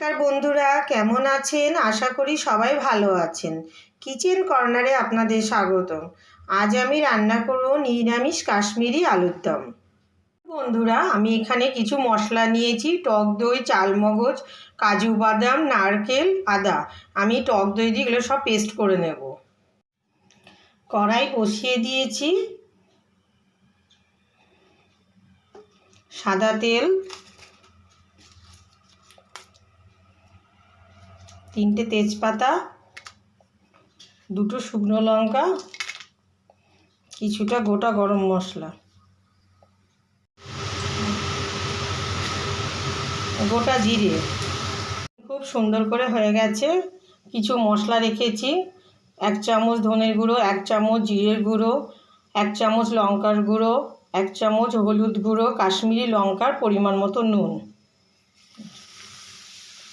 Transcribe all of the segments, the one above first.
নমস্কার বন্ধুরা, কেমন আছেন? আশা করি সবাই ভালো আছেন। কিচেন কর্নারে আপনাদের স্বাগতম। আজ আমি রান্না করব নিরামিষ কাশ্মীরি আলুর দম। বন্ধুরা, আমি এখানে কিছু মশলা নিয়েছি: টক দই, চালমগজ, কাজু বাদাম, নারকেল, আদা। আমি টক দই দিয়ে এগুলো সব পেস্ট করে নেব। কড়াই বসিয়ে দিয়েছি, সাদা তেল, 3টে তেজপাতা, 2টো শুকনো লঙ্কা, কিছুটা গোটা গরম মশলা, গোটা জিরে। খুব সুন্দর করে হয়ে গেছে। কিছু মশলা রেখেছি: 1 চামচ ধনের গুঁড়ো, 1 চামচ জিরের গুঁড়ো, 1 চামচ লঙ্কার গুঁড়ো, 1 চামচ হলুদ গুঁড়ো, কাশ্মীরি লঙ্কার পরিমাণ মতো নুন।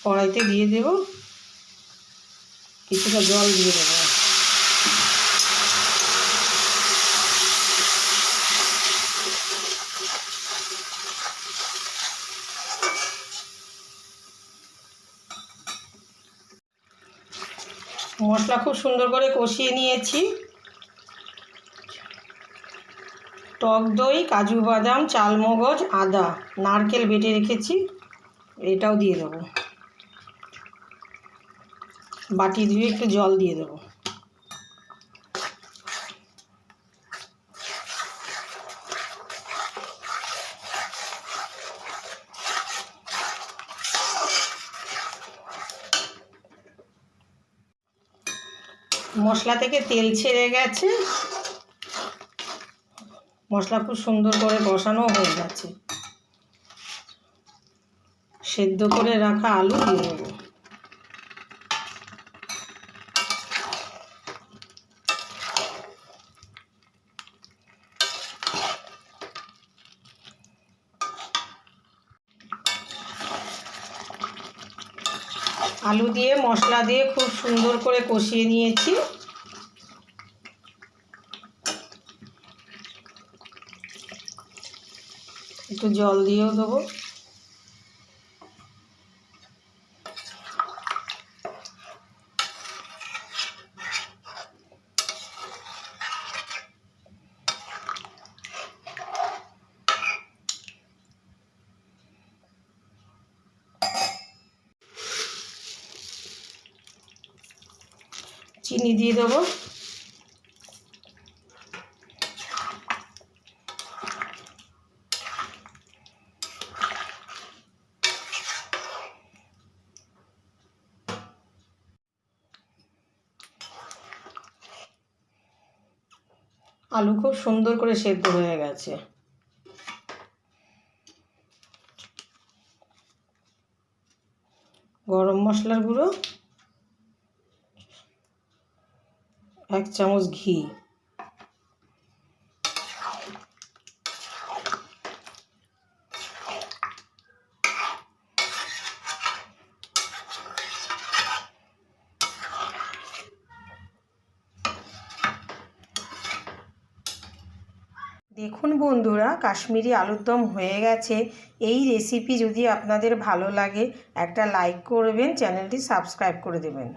কড়াইতে দিয়ে দেব, কিছুটা জল দিয়ে দেবো। মশলা খুব সুন্দর করে কষিয়ে নিয়েছি। টক দই, কাজু বাদাম, চালমগজ, আদা, নারকেল বেটে রেখেছি, এটাও দিয়ে দেবো। বাটি ধুয়ে একটু জল দিয়ে দেবো। মশলা থেকে তেল ছেড়ে গেছে, মশলা খুব সুন্দর করে কষানো হয়ে গেছে। সেদ্ধ করে রাখা আলু দিয়ে দেবো। আলু দিয়ে মশলা দিয়ে খুব সুন্দর করে কষিয়ে নিয়েছি। একটু জল দিয়েও দেবো। চিনি দিয়ে দেবো। আলু খুব সুন্দর করে সেদ্ধ হয়ে গেছে। গরম মশলার গুঁড়ো, 1 চামচ ঘি, দেখুন বন্ধুরা, কাশ্মীরি আলুর দম হয়ে গেছে। এই রেসিপি যদি আপনাদের ভালো লাগে একটা লাইক করবেন, চ্যানেলটি সাবস্ক্রাইব করে দেবেন।